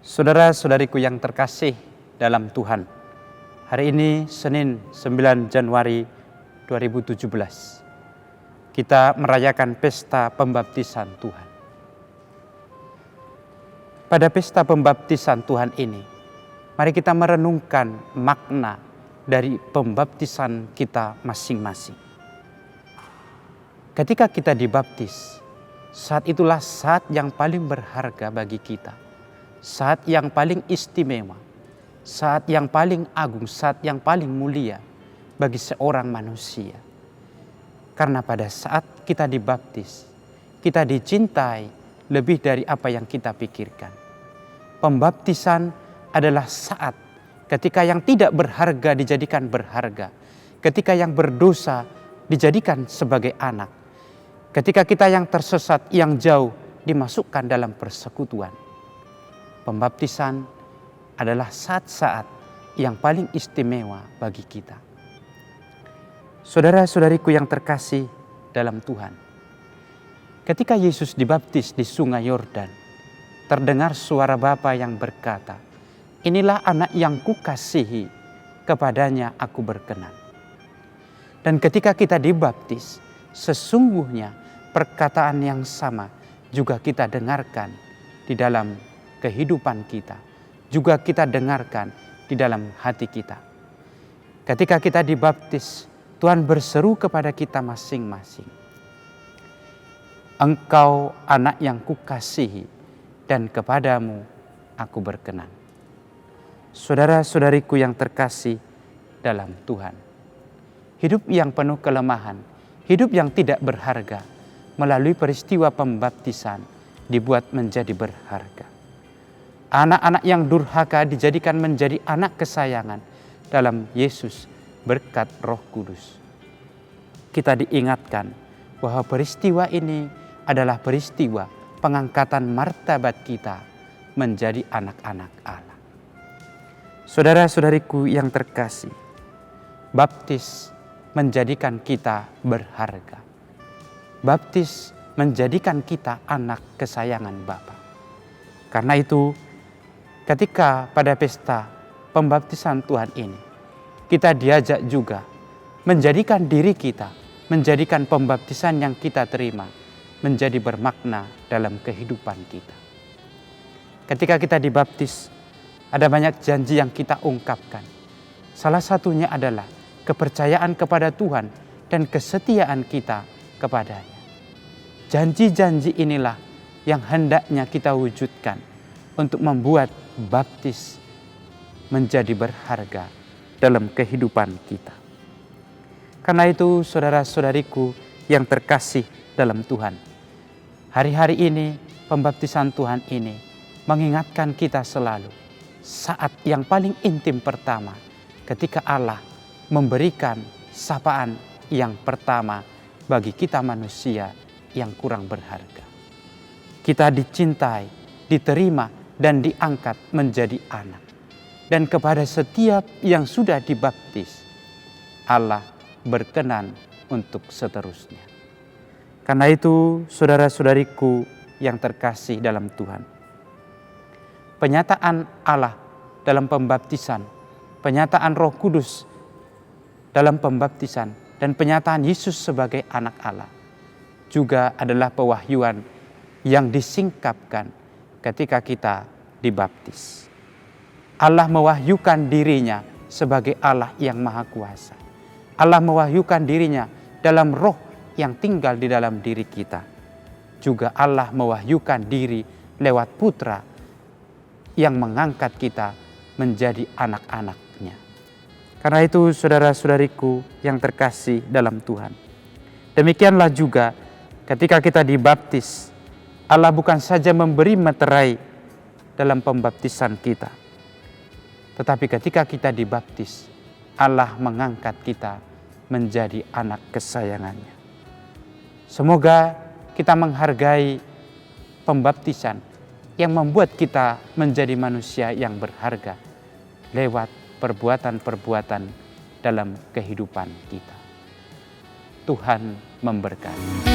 Saudara-saudariku yang terkasih dalam Tuhan, hari ini Senin 9 Januari 2017, kita merayakan pesta pembaptisan Tuhan. Pada pesta pembaptisan Tuhan ini, mari kita merenungkan makna dari pembaptisan kita masing-masing. Ketika kita dibaptis, saat itulah saat yang paling berharga bagi kita. Saat yang paling istimewa, saat yang paling agung, saat yang paling mulia bagi seorang manusia. Karena pada saat kita dibaptis, kita dicintai lebih dari apa yang kita pikirkan. Pembaptisan adalah saat ketika yang tidak berharga dijadikan berharga, ketika yang berdosa dijadikan sebagai anak, ketika kita yang tersesat, yang jauh dimasukkan dalam persekutuan. Pembaptisan adalah saat-saat yang paling istimewa bagi kita. Saudara-saudariku yang terkasih dalam Tuhan, ketika Yesus dibaptis di Sungai Yordan, terdengar suara Bapa yang berkata, "Inilah anak yang kukasihi, kepadanya aku berkenan." Dan ketika kita dibaptis, sesungguhnya perkataan yang sama juga kita dengarkan di dalam kehidupan kita, juga kita dengarkan di dalam hati kita. Ketika kita dibaptis, Tuhan berseru kepada kita masing-masing, "Engkau anak yang kukasihi, dan kepadamu aku berkenan." Saudara-saudariku yang terkasih dalam Tuhan, hidup yang penuh kelemahan, hidup yang tidak berharga, melalui peristiwa pembaptisan dibuat menjadi berharga. Anak-anak yang durhaka dijadikan menjadi anak kesayangan dalam Yesus berkat Roh Kudus. Kita diingatkan bahwa peristiwa ini adalah peristiwa pengangkatan martabat kita menjadi anak-anak Allah. Saudara-saudariku yang terkasih, baptis menjadikan kita berharga. Baptis menjadikan kita anak kesayangan Bapa. Karena itu, ketika pada pesta pembaptisan Tuhan ini, kita diajak juga menjadikan diri kita, menjadikan pembaptisan yang kita terima menjadi bermakna dalam kehidupan kita. Ketika kita dibaptis, ada banyak janji yang kita ungkapkan. Salah satunya adalah kepercayaan kepada Tuhan dan kesetiaan kita kepadanya. Janji-janji inilah yang hendaknya kita wujudkan untuk membuat baptis menjadi berharga dalam kehidupan kita. Karena itu, saudara-saudariku yang terkasih dalam Tuhan, hari-hari ini pembaptisan Tuhan ini mengingatkan kita selalu saat yang paling intim pertama ketika Allah memberikan sapaan yang pertama bagi kita manusia yang kurang berharga. Kita dicintai, diterima, dan diangkat menjadi anak. Dan kepada setiap yang sudah dibaptis, Allah berkenan untuk seterusnya. Karena itu, saudara-saudariku yang terkasih dalam Tuhan, penyataan Allah dalam pembaptisan, penyataan Roh Kudus dalam pembaptisan, dan penyataan Yesus sebagai anak Allah juga adalah pewahyuan yang disingkapkan ketika kita dibaptis. Allah mewahyukan dirinya sebagai Allah yang Maha Kuasa. Allah mewahyukan dirinya dalam roh yang tinggal di dalam diri kita. Juga Allah mewahyukan diri lewat Putra yang mengangkat kita menjadi anak-anak-Nya. Karena itu, saudara-saudariku yang terkasih dalam Tuhan, demikianlah juga ketika kita dibaptis, Allah bukan saja memberi meterai dalam pembaptisan kita, tetapi ketika kita dibaptis, Allah mengangkat kita menjadi anak kesayangannya. Semoga kita menghargai pembaptisan yang membuat kita menjadi manusia yang berharga lewat perbuatan-perbuatan dalam kehidupan kita. Tuhan memberkati.